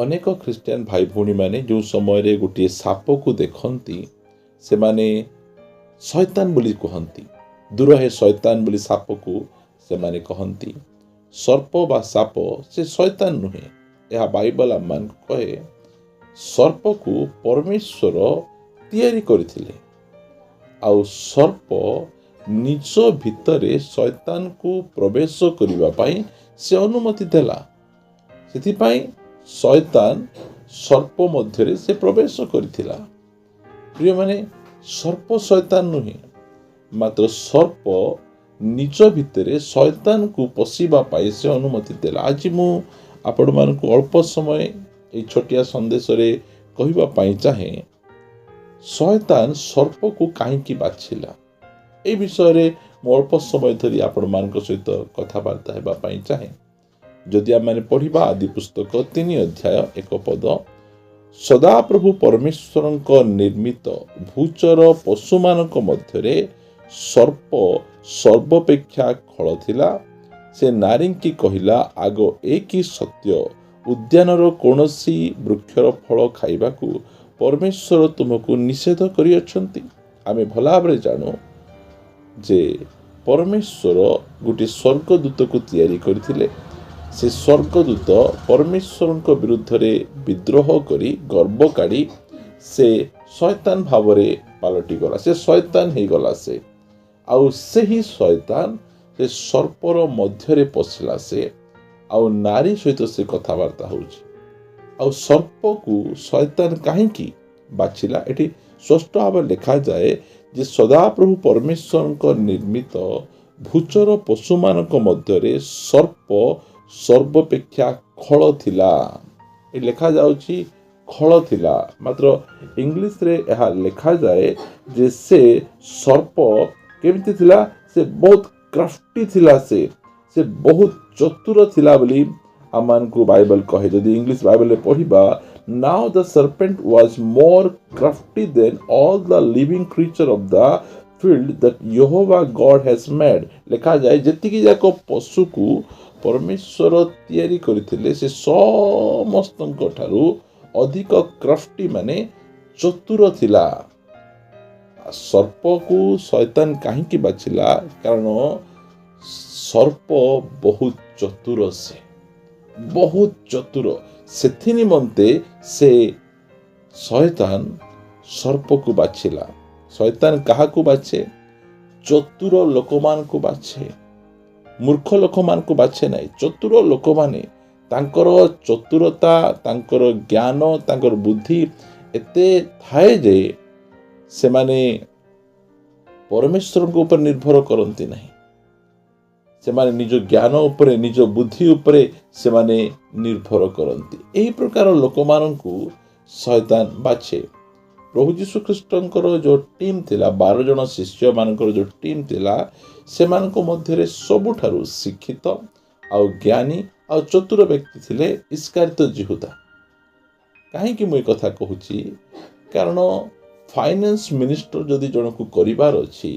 ଅନେକ ଖ୍ରୀଷ୍ଟିଆନ ଭାଇ ଭଉଣୀମାନେ ଯେଉଁ ସମୟରେ ଗୋଟିଏ ସାପକୁ ଦେଖନ୍ତି ସେମାନେ ଶୈତାନ ବୋଲି କୁହନ୍ତି। ଦୂର ହେ ଶୈତାନ ବୋଲି ସାପକୁ ସେମାନେ କହନ୍ତି। ସର୍ପ ବା ସାପ ସେ ଶୈତାନ ନୁହେଁ। ଏହା ବାଇବଲ ଆମମାନଙ୍କୁ କହେ ସର୍ପକୁ ପରମେଶ୍ୱର ତିଆରି କରିଥିଲେ। ଆଉ ସର୍ପ ନିଜ ଭିତରେ ଶୈତାନକୁ ପ୍ରବେଶ କରିବା ପାଇଁ ସେ ଅନୁମତି ଦେଲା। ସେଥିପାଇଁ ଶୈତାନ ସର୍ପ ମଧ୍ୟରେ ସେ ପ୍ରବେଶ କରିଥିଲା। ପ୍ରିୟମାନେ, ସର୍ପ ଶୈତାନ ନୁହେଁ, ମାତ୍ର ସର୍ପ ନିଜ ଭିତରେ ଶୈତାନକୁ ପଶିବା ପାଇଁ ସେ ଅନୁମତି ଦେଲା। ଆଜି ମୁଁ ଆପଣମାନଙ୍କୁ ଅଳ୍ପ ସମୟ ଏହି ଛୋଟିଆ ସନ୍ଦେଶରେ କହିବା ପାଇଁ ଚାହେଁ ଶୈତାନ ସର୍ପକୁ କାହିଁକି ବାଛିଲା। ଏ ବିଷୟରେ ମୁଁ ଅଳ୍ପ ସମୟ ଧରି ଆପଣମାନଙ୍କ ସହିତ କଥାବାର୍ତ୍ତା ହେବା ପାଇଁ ଚାହେଁ। ଯଦି ଆମେ ପଢ଼ିବା ଆଦି ପୁସ୍ତକ 3 ଅଧ୍ୟାୟ 1 ପଦ, ସଦାପ୍ରଭୁ ପରମେଶ୍ୱରଙ୍କ ନିର୍ମିତ ଭୂଚର ପଶୁମାନଙ୍କ ମଧ୍ୟରେ ସର୍ପ ସର୍ବପେକ୍ଷା ଖଳ ଥିଲା। ସେ ନାରୀଙ୍କି କହିଲା, ଆଗ ଏ କି ସତ୍ୟ, ଉଦ୍ୟାନର କୌଣସି ବୃକ୍ଷର ଫଳ ଖାଇବାକୁ ପରମେଶ୍ୱର ତୁମକୁ ନିଷେଧ କରିଅଛନ୍ତି। ଆମେ ଭଲ ଭାବରେ ଜାଣୁ ଯେ ପରମେଶ୍ୱର ଗୋଟିଏ ସ୍ୱର୍ଗଦୂତକୁ ତିଆରି କରିଥିଲେ। ସେ ସ୍ୱର୍ଗଦୂତ ପରମେଶ୍ୱରଙ୍କ ବିରୁଦ୍ଧରେ ବିଦ୍ରୋହ କରି ଗର୍ବ କାଢ଼ି ସେ ଶୈତାନ ଭାବରେ ପାଲଟିଗଲା। ସେ ଶୈତାନ ହେଇଗଲା। ଆଉ ସେହି ଶୈତାନ ସେ ସର୍ପର ମଧ୍ୟରେ ପଶିଲା। ସେ ଆଉ ନାରୀ ସହିତ ସେ କଥାବାର୍ତ୍ତା ହେଉଛି। ଆଉ ସର୍ପକୁ ଶୈତାନ କାହିଁକି ବାଛିଲା? ଏଠି ସ୍ପଷ୍ଟ ଭାବରେ ଲେଖାଯାଏ ଯେ ସଦାପ୍ରଭୁ ପରମେଶ୍ୱରଙ୍କ ନିର୍ମିତ ଭୂଚର ପଶୁମାନଙ୍କ ମଧ୍ୟରେ ସର୍ପ ସର୍ବପେକ୍ଷା ଖଳ ଥିଲା। ଏ ଲେଖାଯାଉଛି ଖଳ ଥିଲା, ମାତ୍ର ଇଂଲିଶରେ ଏହା ଲେଖାଯାଏ ଯେ ସେ ସର୍ପ କେମିତି ଥିଲା? ସେ ବହୁତ କ୍ରାଫ୍ଟି ଥିଲା। ସେ ବହୁତ ଚତୁର ଥିଲା ବୋଲି ଆମମାନଙ୍କୁ ବାଇବଲ କହେ। ଯଦି ଇଂଲିଶ ବାଇବଲରେ ପଢ଼ିବା, ନାଉ ଦ serpent was more crafty than all the living creature of the field that Jehovah God has made. ଲେଖାଯାଏ ଯେତିକି ଯାକ ପଶୁକୁ ପରମେଶ୍ୱର ତିଆରି କରିଥିଲେ ସେ ସମସ୍ତଙ୍କ ଠାରୁ ଅଧିକ କ୍ରାଫ୍ଟି ମାନେ ଚତୁର ଥିଲା। ସର୍ପକୁ ଶୈତାନ କାହିଁକି ବାଛିଲା? କାରଣ ସର୍ପ ବହୁତ ଚତୁର। ସେ ବହୁତ ଚତୁର। ସେଥି ନିମନ୍ତେ ସେ ଶୈତାନ ସର୍ପକୁ ବାଛିଲା। ଶୈତାନ କାହାକୁ ବାଛେ? ଚତୁର ଲୋକମାନଙ୍କୁ ବାଛେ। ମୂର୍ଖ ଲୋକମାନଙ୍କୁ ବାଛେ ନାହିଁ। ଚତୁର ଲୋକମାନେ, ତାଙ୍କର ଚତୁରତା, ତାଙ୍କର ଜ୍ଞାନ, ତାଙ୍କର ବୁଦ୍ଧି ଏତେ ଥାଏ ଯେ ସେମାନେ ପରମେଶ୍ୱରଙ୍କ ଉପରେ ନିର୍ଭର କରନ୍ତି ନାହିଁ। ସେମାନେ ନିଜ ଜ୍ଞାନ ଉପରେ, ନିଜ ବୁଦ୍ଧି ଉପରେ ସେମାନେ ନିର୍ଭର କରନ୍ତି। ଏହି ପ୍ରକାର ଲୋକମାନଙ୍କୁ ଶୈତାନ ବାଛେ। ପ୍ରଭୁ ଯୀଶୁ ଖ୍ରୀଷ୍ଟଙ୍କର ଯେଉଁ ଟିମ୍ ଥିଲା, 12 ଜଣ ଶିଷ୍ୟମାନଙ୍କର ଯେଉଁ ଟିମ୍ ଥିଲା, ସେମାନଙ୍କ ମଧ୍ୟରେ ସବୁଠାରୁ ଶିକ୍ଷିତ ଆଉ ଜ୍ଞାନୀ ଆଉ ଚତୁର ବ୍ୟକ୍ତି ଥିଲେ ଇସ୍କାରିୟତ ଯିହୁଦା। କାହିଁକି ମୁଁ ଏ କଥା କହୁଛି? କାରଣ ଫାଇନାନ୍ସ ମିନିଷ୍ଟର ଯଦି ଜଣକୁ କରିବାର ଅଛି,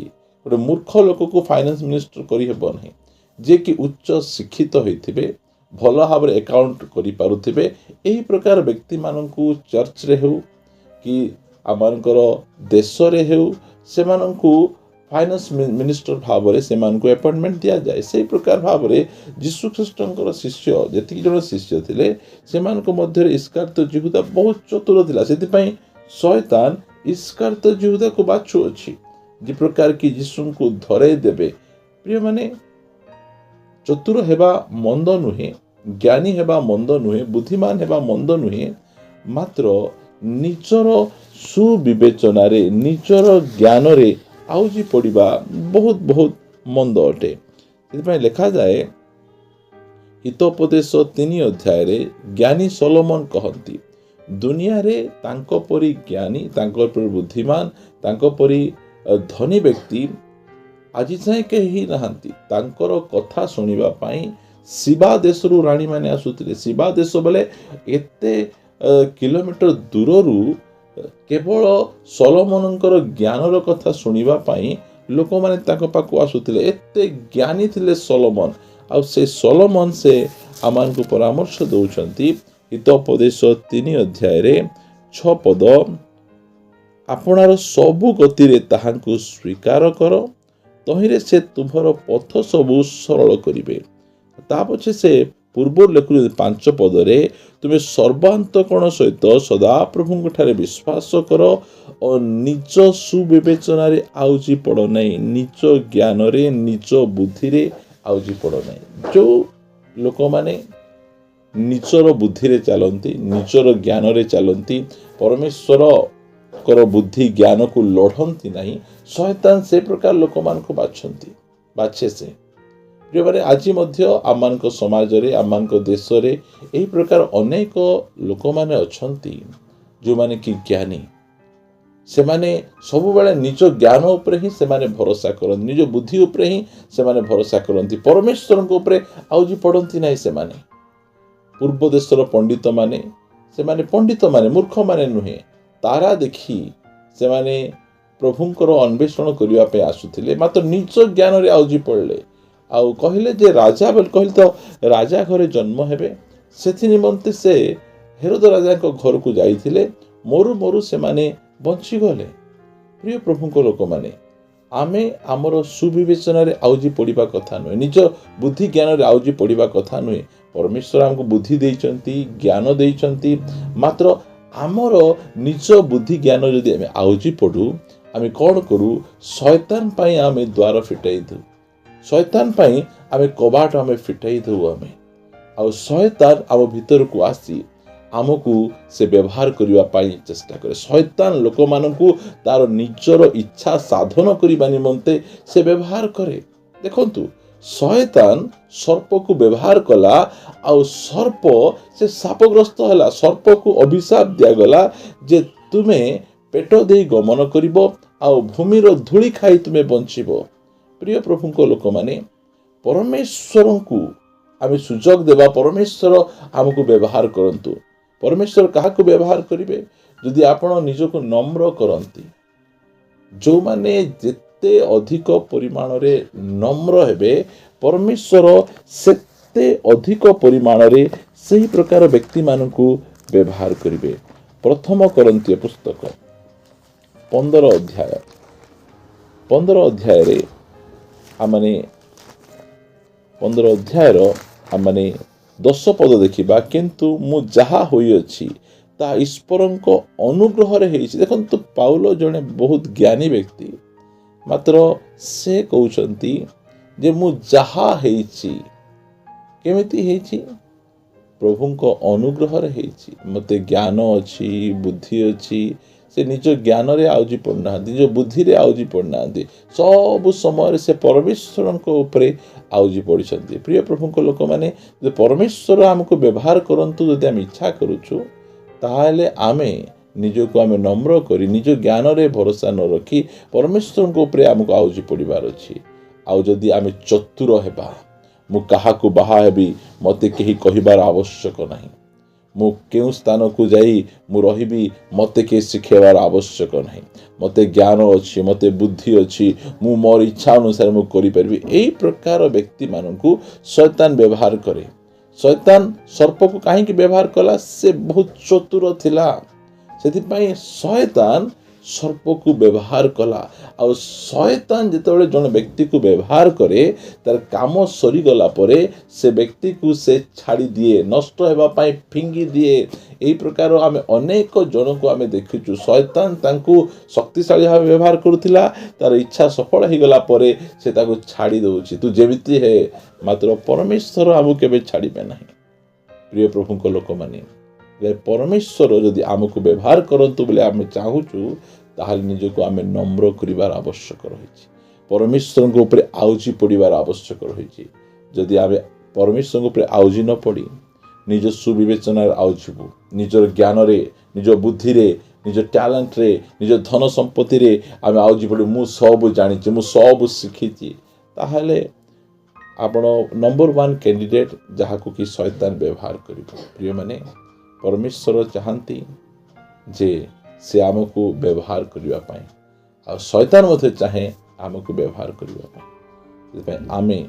ଗୋଟେ ମୂର୍ଖ ଲୋକକୁ ଫାଇନାନ୍ସ ମିନିଷ୍ଟର କରିହେବ ନାହିଁ। ଯିଏକି ଉଚ୍ଚ ଶିକ୍ଷିତ ହୋଇଥିବେ, ଭଲ ଭାବରେ ଆକାଉଣ୍ଟ କରିପାରୁଥିବେ, ଏହି ପ୍ରକାର ବ୍ୟକ୍ତିମାନଙ୍କୁ ଚର୍ଚ୍ଚରେ ହେଉ କି ଆମମାନଙ୍କର ଦେଶରେ ହେଉ, ସେମାନଙ୍କୁ ଫାଇନାନ୍ସ ମିନିଷ୍ଟର ଭାବରେ ସେମାନଙ୍କୁ ଆପଏଣ୍ଟମେଣ୍ଟ ଦିଆଯାଏ। ସେହି ପ୍ରକାର ଭାବରେ ଯୀଶୁ ଖ୍ରୀଷ୍ଟଙ୍କର ଶିଷ୍ୟ ଯେତିକି ଜଣ ଶିଷ୍ୟ ଥିଲେ, ସେମାନଙ୍କ ମଧ୍ୟରେ ଇସ୍କାରିୟତ ଯିହୁଦା ବହୁତ ଚତୁର ଥିଲା। ସେଥିପାଇଁ ଶୈତାନ ଇସ୍କାରିୟତ ଯିହୁଦାକୁ ବାଛୁଅଛି, ଯେ ପ୍ରକାର କି ଯୀଶୁଙ୍କୁ ଧରେଇ ଦେବେ। ପ୍ରିୟମାନେ, ଚତୁର ହେବା ମନ୍ଦ ନୁହେଁ, ଜ୍ଞାନୀ ହେବା ମନ୍ଦ ନୁହେଁ, ବୁଦ୍ଧିମାନ ହେବା ମନ୍ଦ ନୁହେଁ, ମାତ୍ର ନିଜର ସୁବିବେଚନାରେ, ନିଜର ଜ୍ଞାନରେ ଆଉଜି ପଡ଼ିବା ବହୁତ ବହୁତ ମନ୍ଦ ଅଟେ। ସେଥିପାଇଁ ଲେଖାଯାଏ ହିତୋପଦେଶ 3 ଅଧ୍ୟାୟରେ ଜ୍ଞାନୀ ସଲୋମନ କହନ୍ତି, ଦୁନିଆରେ ତାଙ୍କ ପରି ଜ୍ଞାନୀ, ତାଙ୍କ ପରି ବୁଦ୍ଧିମାନ, ତାଙ୍କ ପରି ଧନୀ ବ୍ୟକ୍ତି ଆଜି ଯାଏଁ କେହି ନାହାନ୍ତି। ତାଙ୍କର କଥା ଶୁଣିବା ପାଇଁ ଶିବା ଦେଶରୁ ରାଣୀମାନେ ଆସୁଥିଲେ। ଶିବା ଦେଶ ବୋଲେ ଏତେ କିଲୋମିଟର ଦୂରରୁ କେବଳ ସଲୋମନଙ୍କର ଜ୍ଞାନର କଥା ଶୁଣିବା ପାଇଁ ଲୋକମାନେ ତାଙ୍କ ପାଖକୁ ଆସୁଥିଲେ। ଏତେ ଜ୍ଞାନୀ ଥିଲେ ସଲୋମନ। ଆଉ ସେ ସଲୋମନ ସେ ଆମମାନଙ୍କୁ ପରାମର୍ଶ ଦେଉଛନ୍ତି, ହିତୋପଦେଶ 3 ଅଧ୍ୟାୟରେ 6 ପଦ, ଆପଣାର ସବୁ ଗତିରେ ତାହାଙ୍କୁ ସ୍ୱୀକାର କର, ତହିଁରେ ସେ ତୁମର ପଥ ସବୁ ସରଳ କରିବେ। ତା ପଛେ ସେ ପୂର୍ବରୁ ଲେଖୁଛନ୍ତି 5 ପଦରେ, ତୁମେ ସର୍ବାନ୍ତକରଣ ସହିତ ସଦାପ୍ରଭୁଙ୍କ ଠାରେ ବିଶ୍ୱାସ କର ଓ ନିଜ ସୁବିବେଚନାରେ ଆଉଜି ପଡ଼ ନାହିଁ, ନିଜ ଜ୍ଞାନରେ ନିଜ ବୁଦ୍ଧିରେ ଆଉଜି ପଡ଼ ନାହିଁ। ଯେଉଁ ଲୋକମାନେ ନିଜର ବୁଦ୍ଧିରେ ଚାଲନ୍ତି, ନିଜର ଜ୍ଞାନରେ ଚାଲନ୍ତି, ପରମେଶ୍ୱରଙ୍କର ବୁଦ୍ଧି ଜ୍ଞାନକୁ ଲଢ଼ନ୍ତି ନାହିଁ, ଶୟତାନ ସେ ପ୍ରକାର ଲୋକମାନଙ୍କୁ ବାଛେ ସେ। ପ୍ରିୟମାନେ, ଆଜି ମଧ୍ୟ ଆମମାନଙ୍କ ସମାଜରେ, ଆମମାନଙ୍କ ଦେଶରେ ଏହି ପ୍ରକାର ଅନେକ ଲୋକମାନେ ଅଛନ୍ତି ଯେଉଁମାନେ କି ଜ୍ଞାନୀ। ସେମାନେ ସବୁବେଳେ ନିଜ ଜ୍ଞାନ ଉପରେ ହିଁ ସେମାନେ ଭରସା କରନ୍ତି, ନିଜ ବୁଦ୍ଧି ଉପରେ ହିଁ ସେମାନେ ଭରସା କରନ୍ତି, ପରମେଶ୍ୱରଙ୍କ ଉପରେ ଆଉଜି ପଡ଼ନ୍ତି ନାହିଁ। ସେମାନେ ପୂର୍ବ ଦେଶର ପଣ୍ଡିତମାନେ, ସେମାନେ ପଣ୍ଡିତମାନେ, ମୂର୍ଖମାନେ ନୁହେଁ। ତାରା ଦେଖି ସେମାନେ ପ୍ରଭୁଙ୍କର ଅନ୍ୱେଷଣ କରିବା ପାଇଁ ଆସୁଥିଲେ, ମାତ୍ର ନିଜ ଜ୍ଞାନରେ ଆଉଜି ପଡ଼ିଲେ। ଆଉ କହିଲେ ଯେ ରାଜା ବୋଲି କହିଲେ ତ ରାଜା ଘରେ ଜନ୍ମ ହେବେ। ସେଥି ନିମନ୍ତେ ସେ ହେରୋଦ ରାଜାଙ୍କ ଘରକୁ ଯାଇଥିଲେ, ମରୁ ସେମାନେ ବଞ୍ଚିଗଲେ। ପ୍ରିୟ ପ୍ରଭୁଙ୍କ ଲୋକମାନେ, ଆମେ ଆମର ସୁବିବେଚନାରେ ଆଉଜି ପଡ଼ିବା କଥା ନୁହେଁ, ନିଜ ବୁଦ୍ଧି ଜ୍ଞାନରେ ଆଉଜି ପଡ଼ିବା କଥା ନୁହେଁ। ପରମେଶ୍ୱର ଆମକୁ ବୁଦ୍ଧି ଦେଇଛନ୍ତି, ଜ୍ଞାନ ଦେଇଛନ୍ତି, ମାତ୍ର ଆମର ନିଜ ବୁଦ୍ଧି ଜ୍ଞାନ ଯଦି ଆମେ ଆଉଜି ପଡ଼ୁ, ଆମେ କ'ଣ କରୁ? ଶୟତାନ ପାଇଁ ଆମେ ଦ୍ୱାର ଫିଟାଇ ଦେଉ, ଶୟତାନ ପାଇଁ ଆମେ କବାଟ ଫିଟାଇ ଦେଉ। ଆଉ ଶୟତାନ ଆମ ଭିତରକୁ ଆସି ଆମକୁ ସେ ବ୍ୟବହାର କରିବା ପାଇଁ ଚେଷ୍ଟା କରେ। ଶୟତାନ ଲୋକମାନଙ୍କୁ ତାର ନିଜର ଇଚ୍ଛା ସାଧନ କରିବା ନିମନ୍ତେ ସେ ବ୍ୟବହାର କରେ। ଦେଖନ୍ତୁ, ଶୟତାନ ସର୍ପକୁ ବ୍ୟବହାର କଲା, ଆଉ ସର୍ପ ସେ ଶାପଗ୍ରସ୍ତ ହେଲା। ସର୍ପକୁ ଅଭିଶାପ ଦିଆଗଲା ଯେ ତୁମେ ପେଟ ଦେଇ ଗମନ କରିବ ଆଉ ଭୂମିର ଧୂଳି ଖାଇ ତୁମେ ବଞ୍ଚିବ। ପ୍ରିୟ ପ୍ରଭୁଙ୍କ ଲୋକମାନେ, ପରମେଶ୍ୱରଙ୍କୁ ଆମେ ସୁଯୋଗ ଦେବା, ପରମେଶ୍ୱର ଆମକୁ ବ୍ୟବହାର କରନ୍ତୁ। ପରମେଶ୍ୱର କାହାକୁ ବ୍ୟବହାର କରିବେ? ଯଦି ଆପଣ ନିଜକୁ ନମ୍ର କରନ୍ତି। ଯେଉଁମାନେ ଯେତେ ଅଧିକ ପରିମାଣରେ ନମ୍ର ହେବେ, ପରମେଶ୍ୱର ସେତେ ଅଧିକ ପରିମାଣରେ ସେହି ପ୍ରକାର ବ୍ୟକ୍ତିମାନଙ୍କୁ ବ୍ୟବହାର କରିବେ। ପ୍ରଥମ କରନ୍ତୀୟ ପୁସ୍ତକ 15 ଅଧ୍ୟାୟରେ ଆମମାନେ 15 ଅଧ୍ୟାୟର ଆମମାନେ 10 ପଦ ଦେଖିବା। କିନ୍ତୁ ମୁଁ ଯାହା ହୋଇଅଛି ତାହା ଈଶ୍ୱରଙ୍କ ଅନୁଗ୍ରହରେ ହେଇଛି। ଦେଖନ୍ତୁ, ପାଉଲ ଜଣେ ବହୁତ ଜ୍ଞାନୀ ବ୍ୟକ୍ତି, ମାତ୍ର ସେ କହୁଛନ୍ତି ଯେ ମୁଁ ଯାହା ହେଇଛି, କେମିତି ହେଇଛି? ପ୍ରଭୁଙ୍କ ଅନୁଗ୍ରହରେ ହେଇଛି। ମୋତେ ଜ୍ଞାନ ଅଛି, ବୁଦ୍ଧି ଅଛି। ସେ ନିଜ ଜ୍ଞାନରେ ଆଉଜି ପଡ଼ୁନାହାନ୍ତି, ନିଜ ବୁଦ୍ଧିରେ ଆଉଜି ପଡ଼ୁନାହାନ୍ତି। ସବୁ ସମୟରେ ସେ ପରମେଶ୍ୱରଙ୍କ ଉପରେ ଆଉଜି ପଡ଼ିଛନ୍ତି। ପ୍ରିୟ ପ୍ରଭୁଙ୍କ ଲୋକମାନେ, ଯଦି ପରମେଶ୍ୱର ଆମକୁ ବ୍ୟବହାର କରନ୍ତୁ, ଯଦି ଆମେ ଇଚ୍ଛା କରୁଛୁ, ତାହେଲେ ଆମେ ନିଜକୁ ନମ୍ର କରି ନିଜ ଜ୍ଞାନରେ ଭରସା ନ ରଖି ପରମେଶ୍ୱରଙ୍କ ଉପରେ ଆମକୁ ଆଉଜି ପଡ଼ିବାର ଅଛି। ଆଉ ଯଦି ଆମେ ଚତୁର ହେବା, ମୁଁ କାହାକୁ ବାହା ହେବି ମୋତେ କେହି କହିବାର ଆବଶ୍ୟକ ନାହିଁ, ମୁଁ କେଉଁ ସ୍ଥାନକୁ ଯାଇ ମୁଁ ରହିବି ମୋତେ କେହି ଶିଖାଇବାର ଆବଶ୍ୟକ ନାହିଁ, ମୋତେ ଜ୍ଞାନ ଅଛି, ମୋତେ ବୁଦ୍ଧି ଅଛି, ମୁଁ ମୋର ଇଚ୍ଛା ଅନୁସାରେ ମୁଁ କରିପାରିବି, ଏହି ପ୍ରକାର ବ୍ୟକ୍ତିମାନଙ୍କୁ ଶୟତାନ ବ୍ୟବହାର କରେ। ଶୟତାନ ସର୍ପକୁ କାହିଁକି ବ୍ୟବହାର କଲା? ସେ ବହୁତ ଚତୁର ଥିଲା, ସେଥିପାଇଁ ଶୟତାନ ସର୍ପକୁ ବ୍ୟବହାର କଲା। ଆଉ ଶୟତାନ ଯେତେବେଳେ ଜଣେ ବ୍ୟକ୍ତିକୁ ବ୍ୟବହାର କରେ, ତାର କାମ ସରିଗଲା ପରେ ସେ ବ୍ୟକ୍ତିକୁ ସେ ଛାଡ଼ି ଦିଏ, ନଷ୍ଟ ହେବା ପାଇଁ ଫିଙ୍ଗି ଦିଏ। ଏହି ପ୍ରକାର ଆମେ ଅନେକ ଜଣକୁ ଆମେ ଦେଖିଛୁ। ଶୟତାନ ତାଙ୍କୁ ଶକ୍ତିଶାଳୀ ଭାବେ ବ୍ୟବହାର କରୁଥିଲା, ତାର ଇଚ୍ଛା ସଫଳ ହେଇଗଲା ପରେ ସେ ତାକୁ ଛାଡ଼ି ଦେଉଛି, ତୁ ଯେମିତି ହେ, ମାତ୍ର ପରମେଶ୍ୱର ଆମକୁ କେବେ ଛାଡ଼ିବେ ନାହିଁ। ପ୍ରିୟ ପ୍ରଭୁଙ୍କ ଲୋକମାନେ, ପରମେଶ୍ୱର ଯଦି ଆମକୁ ବ୍ୟବହାର କରନ୍ତୁ ବୋଲି ଆମେ ଚାହୁଁଛୁ, ତାହେଲେ ନିଜକୁ ଆମେ ନମ୍ର କରିବାର ଆବଶ୍ୟକ ରହିଛି। ପରମେଶ୍ୱରଙ୍କ ଉପରେ ଆଉଜି ପଡ଼ିବାର ଆବଶ୍ୟକ ରହିଛି। ଯଦି ଆମେ ପରମେଶ୍ୱରଙ୍କ ଉପରେ ଆଉଜି ନ ପଡ଼ି ନିଜ ସୁବିବେଚନାରେ ଆଉଜିବୁ, ନିଜର ଜ୍ଞାନରେ, ନିଜ ବୁଦ୍ଧିରେ, ନିଜ ଟ୍ୟାଲେଣ୍ଟରେ, ନିଜ ଧନ ସମ୍ପତ୍ତିରେ ଆମେ ଆଉଜି ପଡ଼ିବୁ, ମୁଁ ସବୁ ଜାଣିଛି, ମୁଁ ସବୁ ଶିଖିଛି, ତାହେଲେ ଆପଣ ନମ୍ବର 1 କ୍ୟାଣ୍ଡିଡେଟ୍ ଯାହାକୁ କି ଶୟତାନ ବ୍ୟବହାର କରିବ। ପ୍ରିୟମାନେ, ପରମେଶ୍ୱର ଚାହାନ୍ତି ଯେ ସେ ଆମକୁ ବ୍ୟବହାର କରିବା ପାଇଁ, ଆଉ ଶୟତାନ ମଧ୍ୟ ଚାହେଁ ଆମକୁ ବ୍ୟବହାର କରିବା ପାଇଁ। ସେଥିପାଇଁ ଆମେ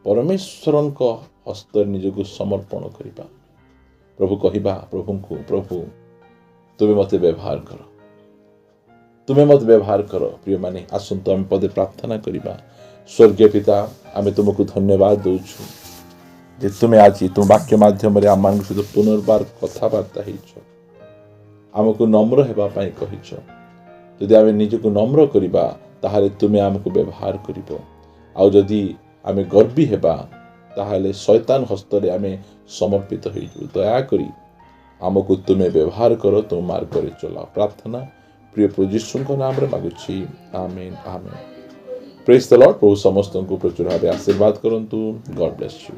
ପରମେଶ୍ୱରଙ୍କ ହସ୍ତରେ ନିଜକୁ ସମର୍ପଣ କରିବା। प्रभु कहिबा प्रभु को प्रभु तुम्हें मत व्यवहार कर, तुम्हें मत व्यवहार कर। प्रिय माने आसंतु आम पदे प्रार्थना करिबा। स्वर्गीय पिता आमे तुमको धन्यवाद दउछु जे तुम्हें आज तुम वाक्य माध्यम रे आम सहित पुनर्बार कथबार्ता हेछ, आमको नम्र हेबा पई कहिछ। यदि आमे निजको नम्र करिबा ताहाले तुम्हें आमको व्यवहार करिबो, आउ जदि आमे गर्वी हेबा ताहाले शैतान हस्तरे आमे समर्पित होइजु। दया करी आमको तुम्हें व्यवहार करो, तुम मार्ग रे चलाओ। प्रार्थना प्रिय प्रभु यीशुଙ୍କ नाम रे मागुछि, amen amen. Praise the lord. प्रभु समस्त को प्रचुर भावे आशीर्वाद करंतु। God bless you.